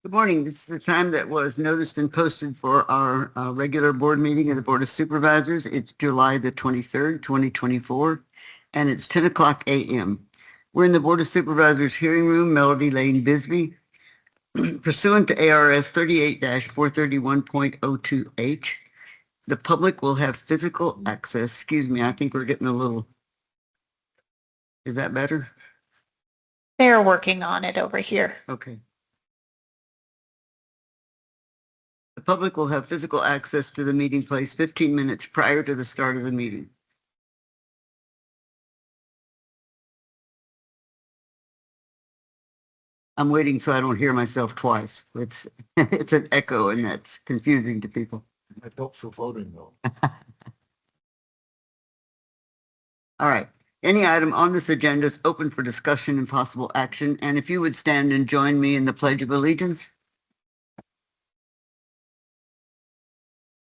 Good morning. This is the time that was noticed and posted for our regular board meeting of the Board of Supervisors. It's July the 23rd, 2024, and it's 10 o'clock a.m. We're in the Board of Supervisors hearing room, Melody Lane, Bisbee. Pursuant to ARS 38-431.02H, the public will have physical access. Excuse me, I think we're getting a little... Is that better? They're working on it over here. Okay. The public will have physical access to the meeting place 15 minutes prior to the start of the meeting. I'm waiting so I don't hear myself twice. It's it's an echo and that's confusing to people. That helps for voting though. All right. Any item on this agenda is open for discussion and possible action. And if you would stand and join me in the Pledge of Allegiance.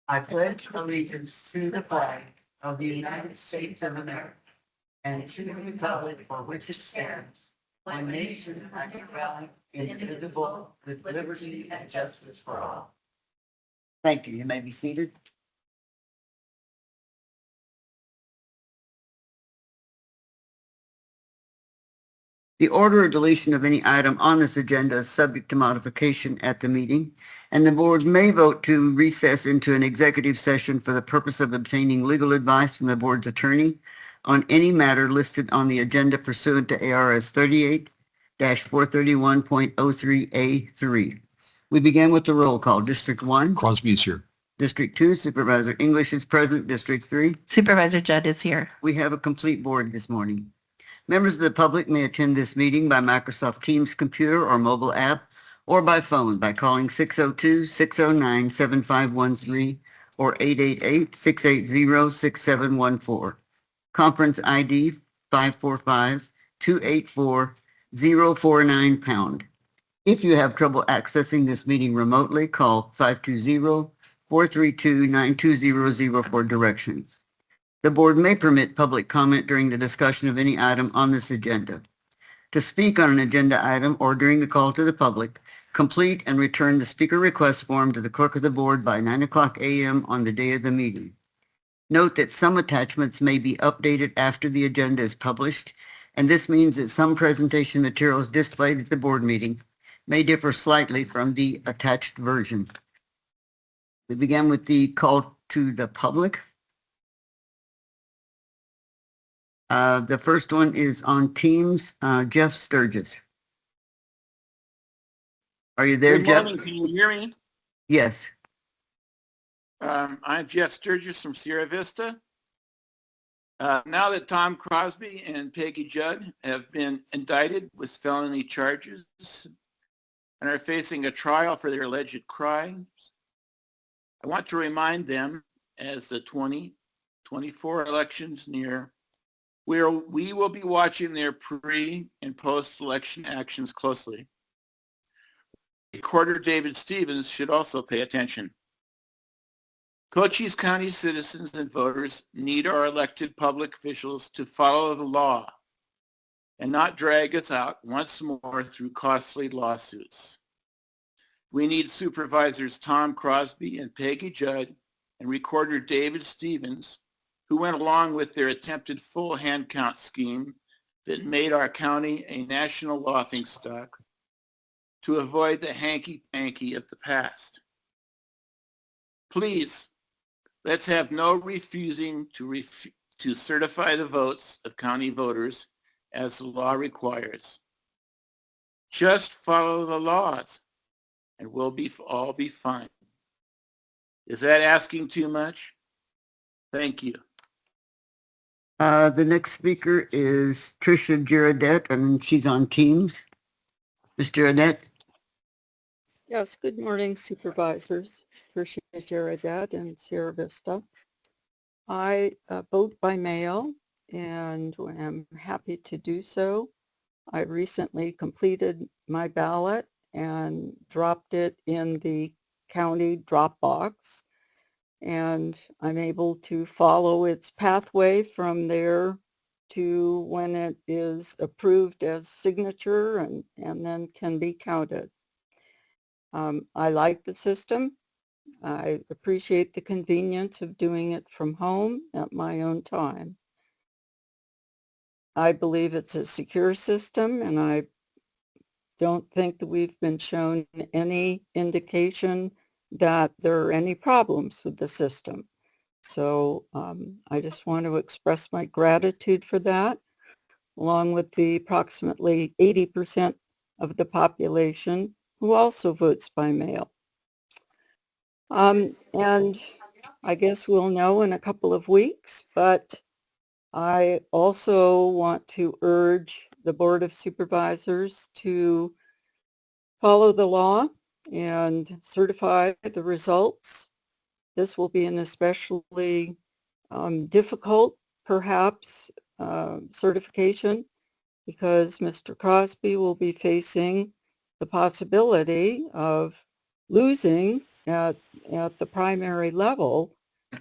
I pledge allegiance to the flag of the United States of America and to the republic for which it stands, one nation under God, indivisible, with liberty and justice for all. Thank you. You may be seated. The order or deletion of any item on this agenda is subject to modification at the meeting, and the board may vote to recess into an executive session for the purpose of obtaining legal advice from the board's attorney on any matter listed on the agenda pursuant to ARS 38-431.03A3. We begin with the roll call. District 1. Crosby is here. District 2, Supervisor English is present. District 3. Supervisor Judd is here. We have a complete board this morning. Members of the public may attend this meeting by Microsoft Teams computer or mobile app or by phone by calling 602-609-7513 or 888-680-6714. Conference ID 545-284-049#. If you have trouble accessing this meeting remotely, call 520-432-9200 for directions. The board may permit public comment during the discussion of any item on this agenda. To speak on an agenda item or during the call to the public, complete and return the speaker request form to the clerk of the board by 9 o'clock a.m. on the day of the meeting. Note that some attachments may be updated after the agenda is published, and this means that some presentation materials displayed at the board meeting may differ slightly from the attached version. We begin with the call to the public. The first one is on Teams, Jeff Sturgis. Are you there, Good Jeff? morning. Can you hear me? Yes. I'm Jeff Sturgis from Sierra Vista. Now that Tom Crosby and Peggy Judd have been indicted with felony charges and are facing a trial for their alleged crimes, I want to remind them, as the 2024 elections near, we will be watching their pre- and post-election actions closely. Recorder David Stevens should also pay attention. Cochise County citizens and voters need our elected public officials to follow the law and not drag us out once more through costly lawsuits. We need Supervisors Tom Crosby and Peggy Judd and Recorder David Stevens, who went along with their attempted full hand count scheme that made our county a national laughingstock, to avoid the hanky-panky of the past. Please, let's have no refusing to certify the votes of county voters as the law requires. Just follow the laws and we'll all be fine. Is that asking too much? Thank you. The next speaker is Tricia Girodette, and she's on Teams. Ms. Girodette? Yes, good morning, Supervisors. Tricia Girodette in Sierra Vista. I vote by mail and am happy to do so. I recently completed my ballot and dropped it in the county drop box, and I'm able to follow its pathway from there to when it is approved as signature and then can be counted. I like the system. I appreciate the convenience of doing it from home at my own time. I believe it's a secure system, and I don't think that we've been shown any indication that there are any problems with the system. So I just want to express my gratitude for that, along with the approximately 80% of the population who also votes by mail. And I guess we'll know in a couple of weeks, but I also want to urge the Board of Supervisors to follow the law and certify the results. This will be an especially difficult, perhaps, certification because Mr. Crosby will be facing the possibility of losing at the primary level,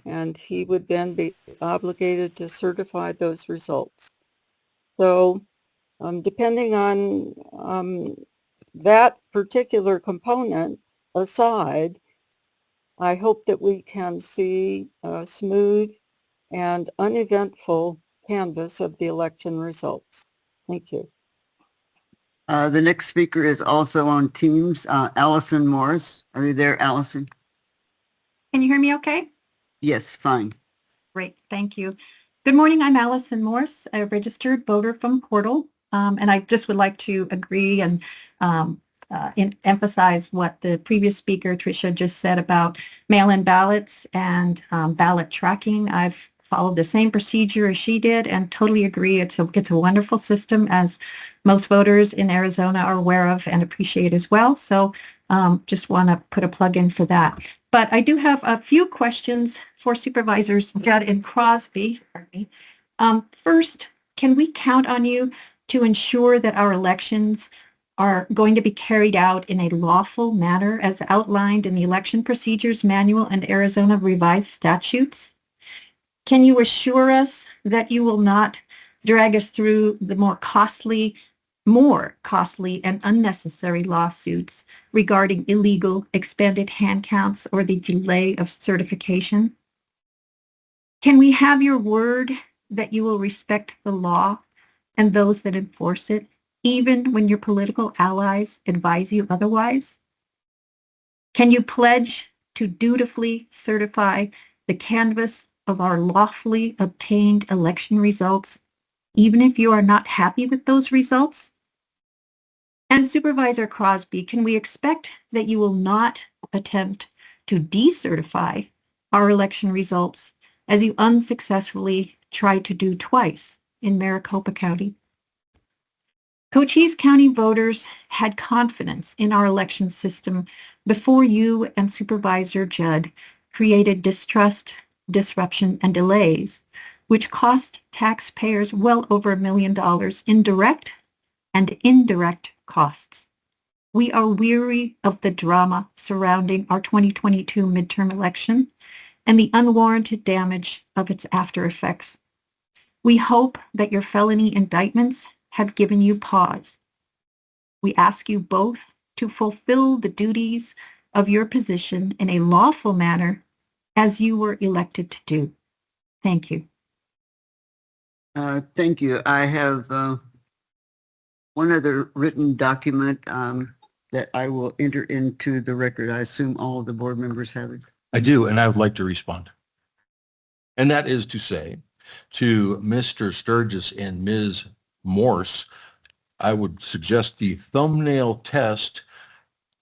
and he would then be obligated to certify those results. So depending on that particular component aside, I hope that we can see a smooth and uneventful canvass of the election results. Thank you. The next speaker is also on Teams, Allison Morris. Are you there, Allison? Can you hear me okay? Yes, fine. Great, thank you. Good morning, I'm Allison Morse, a registered voter from Portal, and I just would like to agree and emphasize what the previous speaker, Tricia, just said about mail-in ballots and ballot tracking. I've followed the same procedure as she did and totally agree. It's a wonderful system, as most voters in Arizona are aware of and appreciate as well. So just want to put a plug in for that. But I do have a few questions for Supervisors Judd and Crosby. First, can we count on you to ensure that our elections are going to be carried out in a lawful manner as outlined in the Election Procedures Manual and Arizona Revised Statutes? Can you assure us that you will not drag us through the more costly and unnecessary lawsuits regarding illegal expanded hand counts or the delay of certification? Can we have your word that you will respect the law and those that enforce it, even when your political allies advise you otherwise? Can you pledge to dutifully certify the canvass of our lawfully obtained election results, even if you are not happy with those results? And Supervisor Crosby, can we expect that you will not attempt to decertify our election results as you unsuccessfully tried to do twice in Maricopa County? Cochise County voters had confidence in our election system before you and Supervisor Judd created distrust, disruption, and delays, which cost taxpayers well over $1 million in direct and indirect costs. We are weary of the drama surrounding our 2022 midterm election and the unwarranted damage of its after effects. We hope that your felony indictments have given you pause. We ask you both to fulfill the duties of your position in a lawful manner as you were elected to do. Thank you. Thank you. I have one other written document that I will enter into the record. I assume all of the board members have it. I do, and I would like to respond. And that is to say, to Mr. Sturgis and Ms. Morse, I would suggest the thumbnail test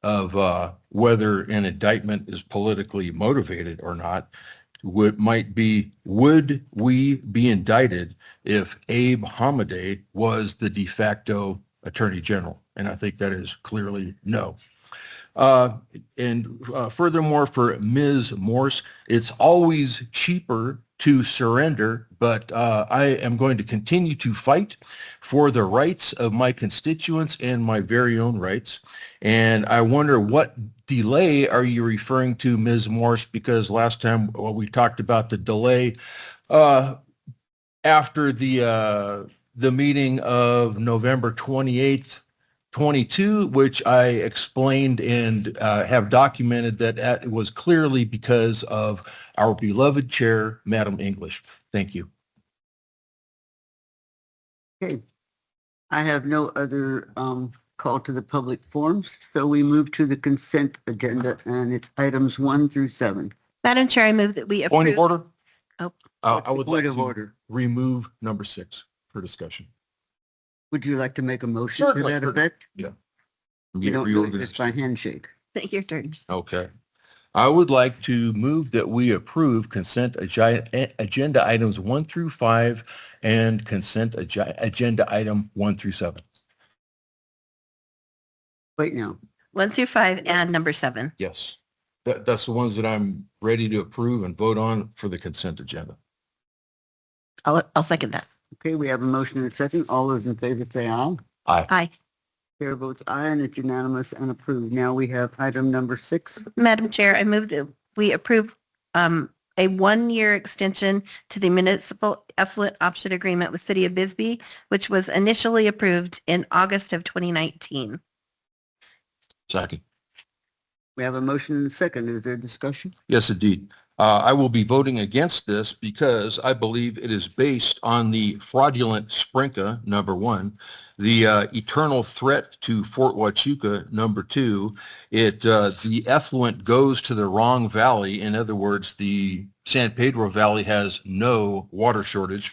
of whether an indictment is politically motivated or not might be, would we be indicted if Abe Hamadeh was the de facto attorney general? And I think that is clearly no. Furthermore, for Ms. Morse, it's always cheaper to surrender, but I am going to continue to fight for the rights of my constituents and my very own rights. And I wonder, what delay are you referring to, Ms. Morse? Because last time we talked about the delay after the meeting of November 28th, 22, which I explained and have documented that it was clearly because of our beloved chair, Madam English. Thank you. Okay. I have no other call to the public forums, so we move to the consent agenda, and it's items 1 through 7. Madam Chair, I move that we approve. Point of order? Oh. I would like Point of to order. remove number 6 for discussion. Would you like to make a motion to Certainly. that effect? Yeah. We don't do it just by handshake. Your turn. Okay. I would like to move that we approve consent agenda items 1 through 5 and consent agenda item 1 through 7. Wait now. 1 through 5 and number 7. Yes. That's the ones that I'm ready to approve and vote on for the consent agenda. I'll second that. Okay, we have a motion and a second. All those in favor say aye. Aye. Aye. Chair votes aye, and it's unanimous and approved. Now we have item number 6. Madam Chair, I move that we approve a 1-year extension to the municipal effluent option agreement with City of Bisbee, which was initially approved in August of 2019. Second. We have a motion and a second. Is there discussion? Yes, indeed. I will be voting against this because I believe it is based on the fraudulent Sprinka, number 1, the eternal threat to Fort Huachuca, number 2. The effluent goes to the wrong valley. In other words, the San Pedro Valley has no water shortage.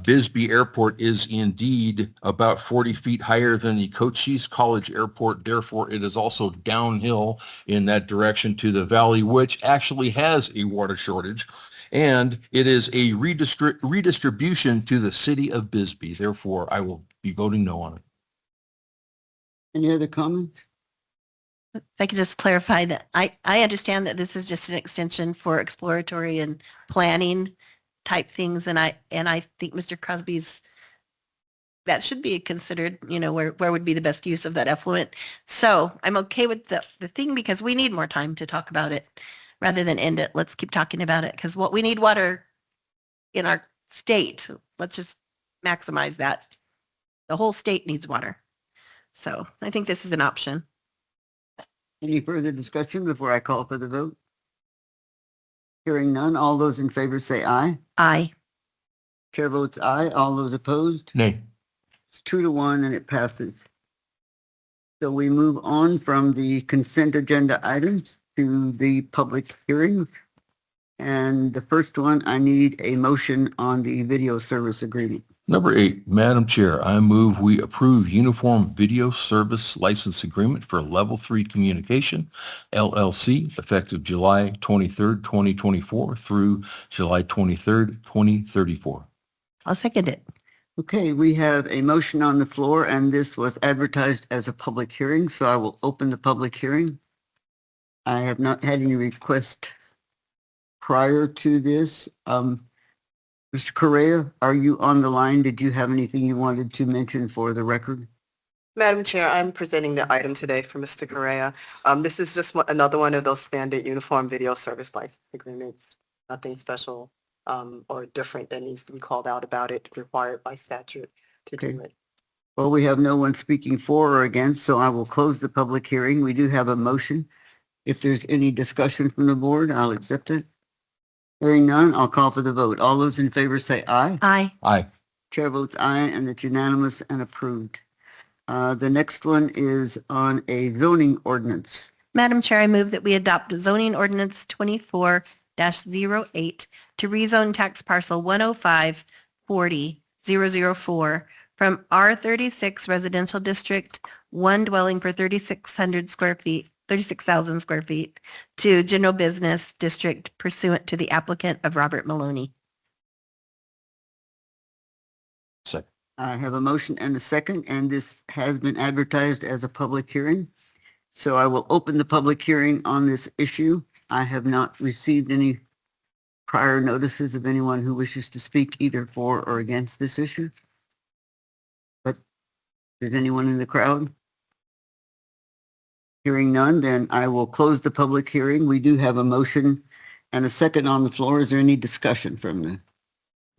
Bisbee Airport is indeed about 40 feet higher than the Cochise College Airport. Therefore, it is also downhill in that direction to the valley, which actually has a water shortage. And it is a redistribution to the city of Bisbee. Therefore, I will be voting no on it. Any other comments? If I could just clarify that I understand that this is just an extension for exploratory and planning type things. And I think Mr. Crosby's, that should be considered, where would be the best use of that effluent. So I'm okay with the thing because we need more time to talk about it rather than end it. Let's keep talking about it because we need water in our state. Let's just maximize that. The whole state needs water. So I think this is an option. Any further discussion before I call for the vote? Hearing none, all those in favor say aye. Aye. Chair votes aye. All those opposed? Nay. It's 2-1 and it passes. So we move on from the consent agenda items to the public hearings. And the first one, I need a motion on the video service agreement. Number 8, Madam Chair, I move we approve Uniform Video Service License Agreement for Level 3 Communication, LLC, effective July 23rd, 2024 through July 23rd, 2034. I'll second it. Okay, we have a motion on the floor and this was advertised as a public hearing, so I will open the public hearing. I have not had any request prior to this. Mr. Correa, are you on the line? Did you have anything you wanted to mention for the record? Madam Chair, I'm presenting the item today for Mr. Correa. This is just another one of those standard uniform video service license agreements. Nothing special or different that needs to be called out about it, required by statute to do it. Well, we have no one speaking for or against, so I will close the public hearing. We do have a motion. If there's any discussion from the board, I'll accept it. Hearing none, I'll call for the vote. All those in favor say aye. Aye. Aye. Chair votes aye, and it's unanimous and approved. The next one is on a zoning ordinance. Madam Chair, I move that we adopt zoning ordinance 24-08 to rezone tax parcel 105-40-004 from R36 Residential District, 1 dwelling per 3,600 square feet, 36,000 square feet to general business district pursuant to the applicant of Robert Maloney. Second. I have a motion and a second, and this has been advertised as a public hearing. So I will open the public hearing on this issue. I have not received any prior notices of anyone who wishes to speak either for or against this issue. But is anyone in the crowd? Hearing none, then I will close the public hearing. We do have a motion and a second on the floor. Is there any discussion from the?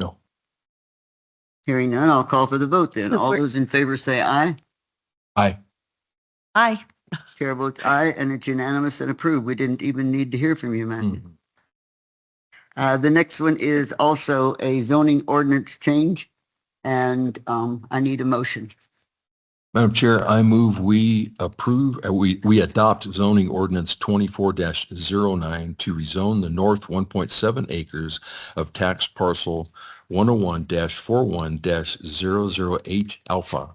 No. Hearing none, I'll call for the vote then. All those in favor say aye. Aye. Aye. Chair votes aye, and it's unanimous and approved. We didn't even need to hear from you, Matthew. The next one is also a zoning ordinance change, and I need a motion. Madam Chair, I move we approve, we adopt zoning ordinance 24-09 to rezone the north 1.7 acres of tax parcel 101-41-008 alpha,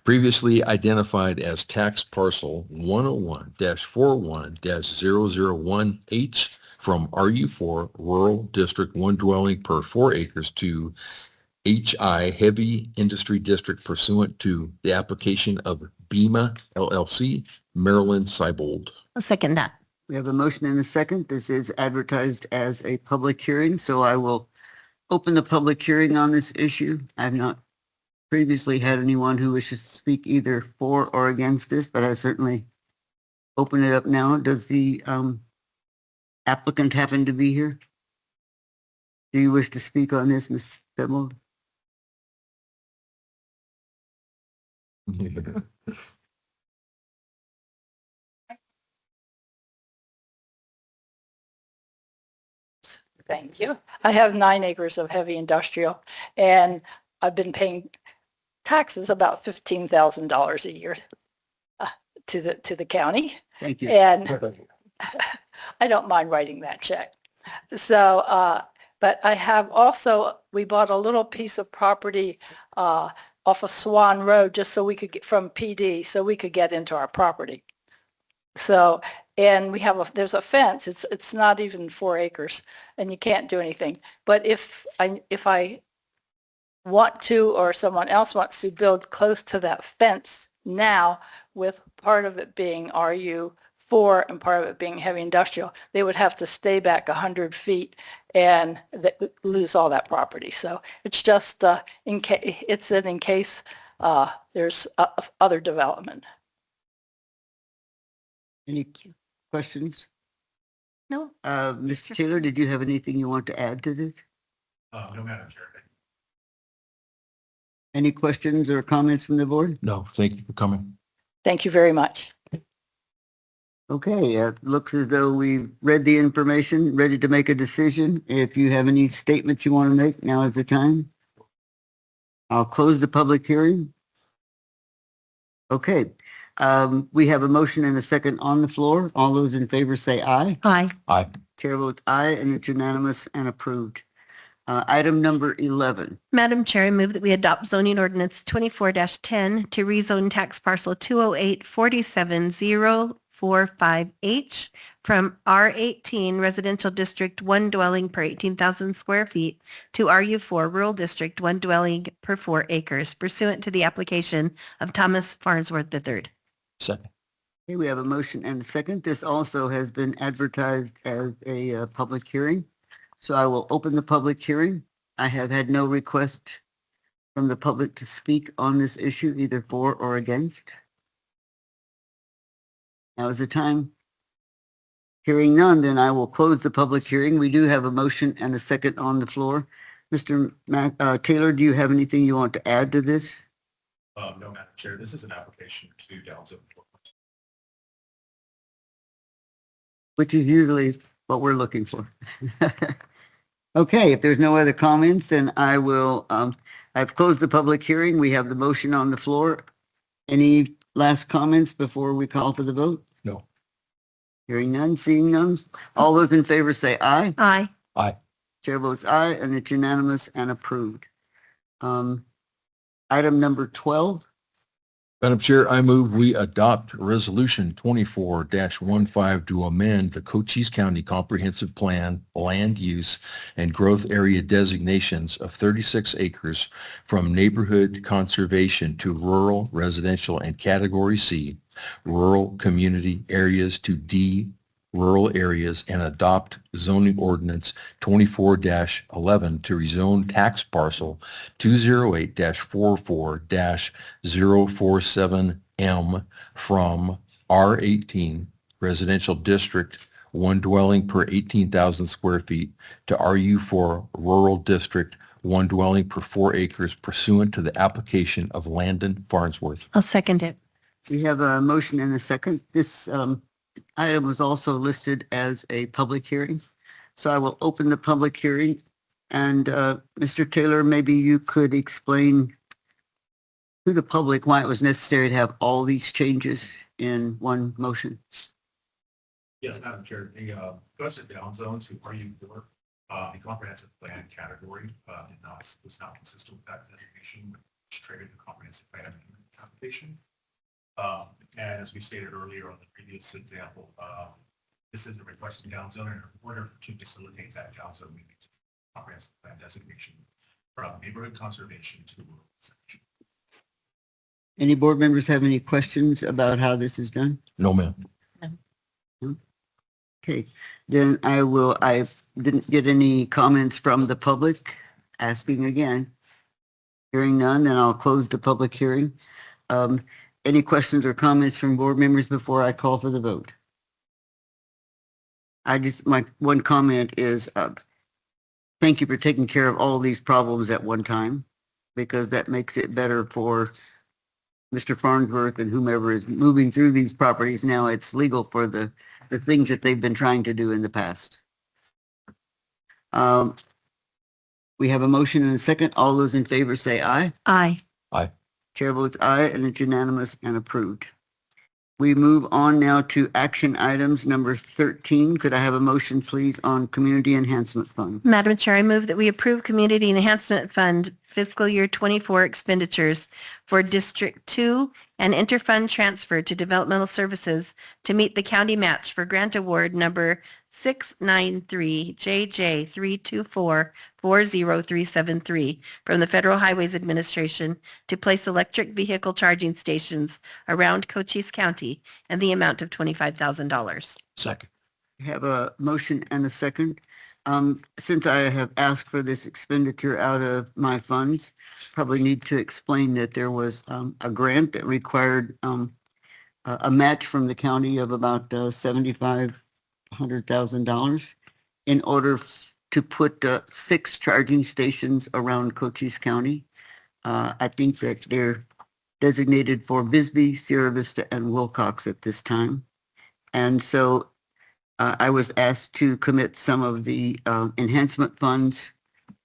previously identified as tax parcel 101-41-001H from RU4 Rural District 1 dwelling per 4 acres to HI Heavy Industry District pursuant to the application of BEMA LLC, Maryland Seibold. I'll second that. We have a motion and a second. This is advertised as a public hearing, so I will open the public hearing on this issue. I've not previously had anyone who wishes to speak either for or against this, but I certainly open it up now. Does the applicant happen to be here? Do you wish to speak on this, Ms. Seibold? Thank you. I have 9 acres of heavy industrial, and I've been paying taxes about $15,000 a year to the county, Thank you. and I don't mind writing that check. So, but I have also, we bought a little piece of property off of Swan Road just so we could get from PD, so we could get into our property. So, and we have there's a fence. It's not even 4 acres, and you can't do anything. But if I want to, or someone else wants to build close to that fence now, with part of it being RU4 and part of it being heavy industrial, they would have to stay back 100 feet and lose all that property. So it's just in case there's other development. Any questions? No. Mr. Taylor, did you have anything you want to add to this? No, Madam Chair. Any questions or comments from the board? No, thank you for coming. Thank you very much. Okay, it looks as though we read the information, ready to make a decision. If you have any statements you want to make, now is the time. I'll close the public hearing. Okay, we have a motion and a second on the floor. All those in favor say aye. Aye. Aye. Chair votes aye, and it's unanimous and approved. Item number 11. Madam Chair, I move that we adopt zoning ordinance 24-10 to rezone tax parcel 208-47045H from R18 Residential District 1 dwelling per 18,000 square feet to RU4 Rural District 1 dwelling per 4 acres pursuant to the application of Thomas Farnsworth III. Second. Okay, we have a motion and a second. This also has been advertised as a public hearing. So I will open the public hearing. I have had no request from the public to speak on this issue, either for or against. Now is the time. Hearing none, then I will close the public hearing. We do have a motion and a second on the floor. Mr. Taylor, do you have anything you want to add to this? No, Madam Chair. This is an application to Dallas. Which is usually what we're looking for. Okay, if there's no other comments, then I will, I've closed the public hearing. We have the motion on the floor. Any last comments before we call for the vote? No. Hearing none, seeing none. All those in favor say aye. Aye. Aye. Chair votes aye, and it's unanimous and approved. Item number 12. Madam Chair, I move we adopt Resolution 24-15 to amend the Cochise County Comprehensive Plan Land Use and Growth Area designations of 36 acres from neighborhood conservation to rural, residential, and Category C, rural community areas to D, rural areas, and adopt zoning ordinance 24-11 to rezone tax parcel 208-44-047M from R18 Residential District 1 dwelling per 18,000 square feet to RU4 Rural District 1 dwelling per 4 acres pursuant to the application of Landon Farnsworth. I'll second it. We have a motion and a second. This item was also listed as a public hearing. So I will open the public hearing. And Mr. Taylor, maybe you could explain to the public why it was necessary to have all these changes in one motion. Yes, Madam Chair, the Western Down Zone to RU4, the comprehensive plan category, was not consistent with that designation, which triggered the comprehensive plan application. And as we stated earlier on the previous example, this is a requested down zone, and in order to facilitate that down zone, we need comprehensive plan designation from neighborhood conservation to rural conservation. Any board members have any questions about how this is done? No, ma'am. Okay, then I didn't get any comments from the public. Asking again. Hearing none, then I'll close the public hearing. Any questions or comments from board members before I call for the vote? My one comment is, thank you for taking care of all these problems at one time, because that makes it better for Mr. Farnsworth and whomever is moving through these properties. Now it's legal for the things that they've been trying to do in the past. We have a motion and a second. All those in favor say aye. Aye. Chair votes aye, and it's unanimous and approved. We move on now to action items number 13. Could I have a motion, please, on Community Enhancement Fund? Madam Chair, I move that we approve Community Enhancement Fund fiscal year 24 expenditures for District 2 and interfund transfer to developmental services to meet the county match for grant award number 693JJ32440373 from the Federal Highways Administration to place electric vehicle charging stations around Cochise County and the amount of $25,000. Second. We have a motion and a second. Since I have asked for this expenditure out of my funds, probably need to explain that there was a grant that required a match from the county of about $7,500,000 in order to put 6 charging stations around Cochise County. I think that they're designated for Bisbee, Sierra Vista, and Wilcox at this time. And so I was asked to commit some of the enhancement funds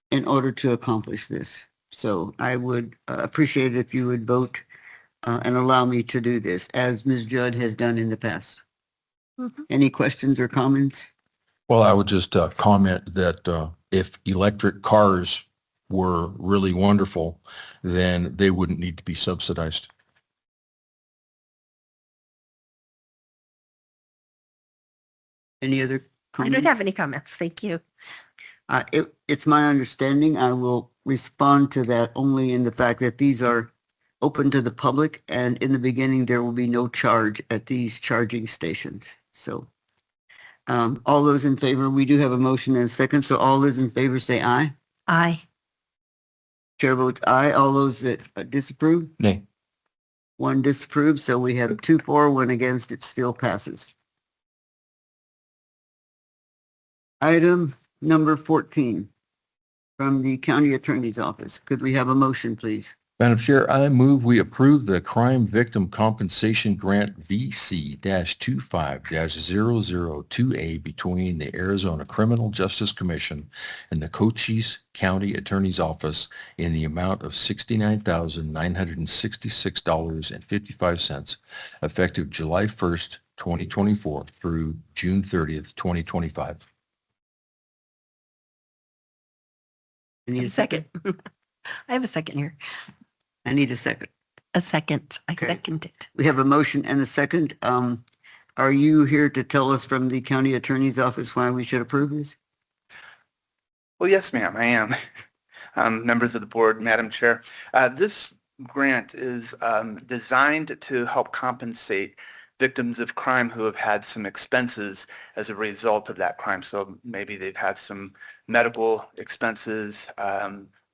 in order to accomplish this. So I would appreciate it if you would vote and allow me to do this, as Ms. Judd has done in the past. Any questions or comments? Well, I would just comment that if electric cars were really wonderful, then they wouldn't need to be subsidized. Any other I comments? don't have any comments. Thank you. It's my understanding, I will respond to that only in the fact that these are open to the public, and in the beginning, there will be no charge at these charging stations. So all those in favor, we do have a motion and a second, so all those in favor say aye. Aye. Chair votes aye. All those that disapprove? Nay. 1 disapproved, so we have 2 for, 1 against. It still passes. Item number 14 from the County Attorney's Office. Could we have a motion, please? Madam Chair, I move we approve the Crime Victim Compensation Grant VC-25-002A between the Arizona Criminal Justice Commission and the Cochise County Attorney's Office in the amount of $69,966.55 effective July 1st, 2024 through June 30th, 2025. I need A second. I have a second here. I need a second. A second. I Okay. second it. We have a motion and a second. Are you here to tell us from the County Attorney's Office why we should approve this? Well, yes, ma'am, I am. Members of the board, Madam Chair. This grant is designed to help compensate victims of crime who have had some expenses as a result of that crime. So maybe they've had some medical expenses,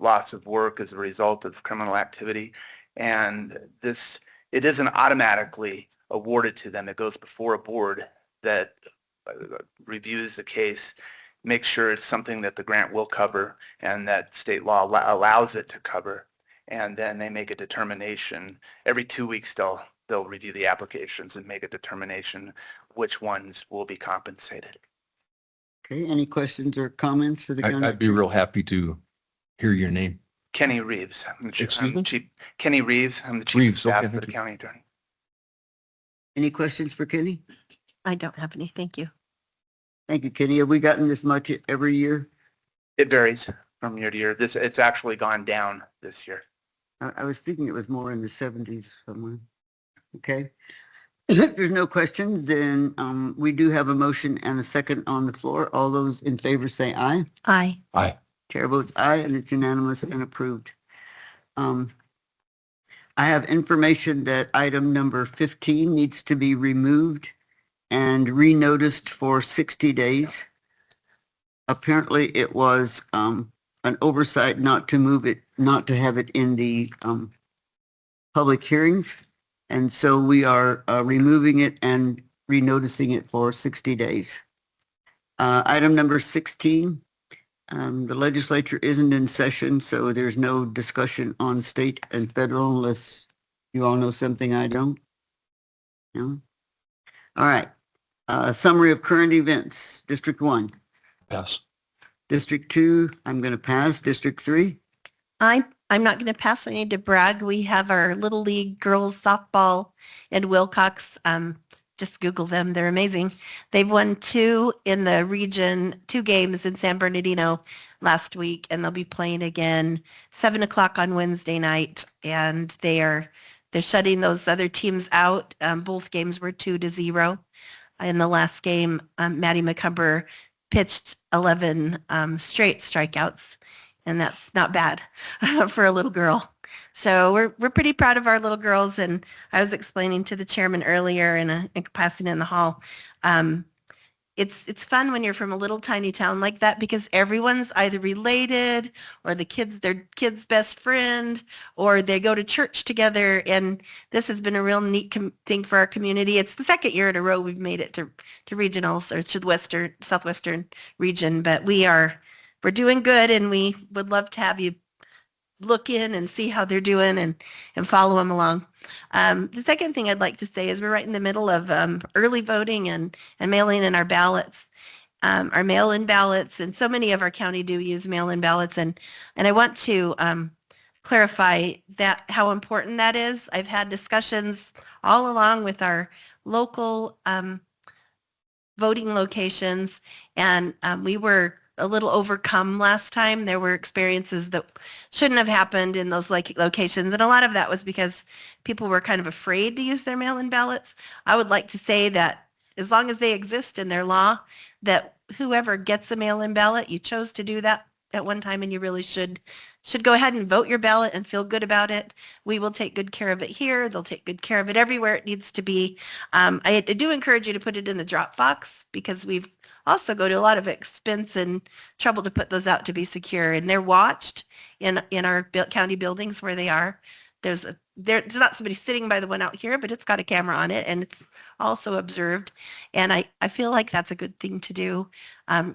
loss of work as a result of criminal activity. And it isn't automatically awarded to them. It goes before a board that reviews the case, makes sure it's something that the grant will cover and that state law allows it to cover. And then they make a determination. Every 2 weeks they'll they'll review the applications and make a determination which ones will be compensated. Okay, any questions or comments for the county? I'd be real happy to hear your name. Kenny Reeves. Excuse me? Kenny Reeves. I'm the chief of Reeves, staff okay, for the thank you. county attorney. Any questions for Kenny? I don't have any. Thank you. Thank you, Kenny. Have we gotten this much every year? It varies from year to year. It's actually gone down this year. I was thinking it was more in the 70s somewhere. Okay. If there's no questions, then we do have a motion and a second on the floor. All those in favor say aye. Aye. Aye. Chair votes aye, and it's unanimous and approved. I have information that item number 15 needs to be removed and renoticed for 60 days. Apparently, it was an oversight not to move it, not to have it in the public hearings. And so we are removing it and renoticing it for 60 days. Item number 16, the legislature isn't in session, so there's no discussion on state and federal unless you all know something I don't. No? All right. Summary of current events. District 1. Pass. District 2, I'm going to pass. District 3. I'm not going to pass. I need to brag. We have our Little League girls softball in Wilcox. Just Google them. They're amazing. They've won 2 in the region, 2 games in San Bernardino last week, and they'll be playing again 7 o'clock on Wednesday night. And they're shutting those other teams out. Both games were 2-0. In the last game, Maddie McCumber pitched 11 straight strikeouts, and that's not bad for a little girl. So we're pretty proud of our little girls, and I was explaining to the chairman earlier in a capacity in the hall. It's fun when you're from a little tiny town like that because everyone's either related or their kid's best friend, or they go to church together. And this has been a real neat thing for our community. It's the second year in a row we've made it to regionals, or to the southwestern region, but we're doing good, and we would love to have you look in and see how they're doing and follow them along. The second thing I'd like to say is we're right in the middle of early voting and mailing in our ballots, our mail-in ballots, and so many of our county do use mail-in ballots, and I want to clarify that how important that is. I've had discussions all along with our local voting locations, and we were a little overcome last time. There were experiences that shouldn't have happened in those locations, and a lot of that was because people were kind of afraid to use their mail-in ballots. I would like to say that as long as they exist in their law, that whoever gets a mail-in ballot, you chose to do that at one time, and you really should go ahead and vote your ballot and feel good about it. We will take good care of it here. They'll take good care of it everywhere it needs to be. I do encourage you to put it in the drop box, because we've also go to a lot of expense and trouble to put those out to be secure, and they're watched in our county buildings where they are. There's not somebody sitting by the one out here, but it's got a camera on it, and it's also observed. And I feel like that's a good thing to do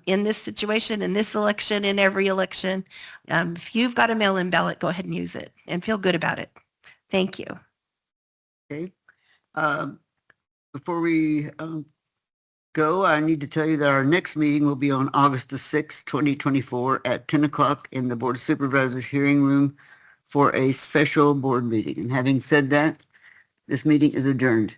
in this situation, in this election, in every election. If you've got a mail-in ballot, go ahead and use it and feel good about it. Thank you. Okay. Before we go, I need to tell you that our next meeting will be on August the 6th, 2024 at 10 o'clock in the Board of Supervisors hearing room for a special board meeting. And having said that, this meeting is adjourned.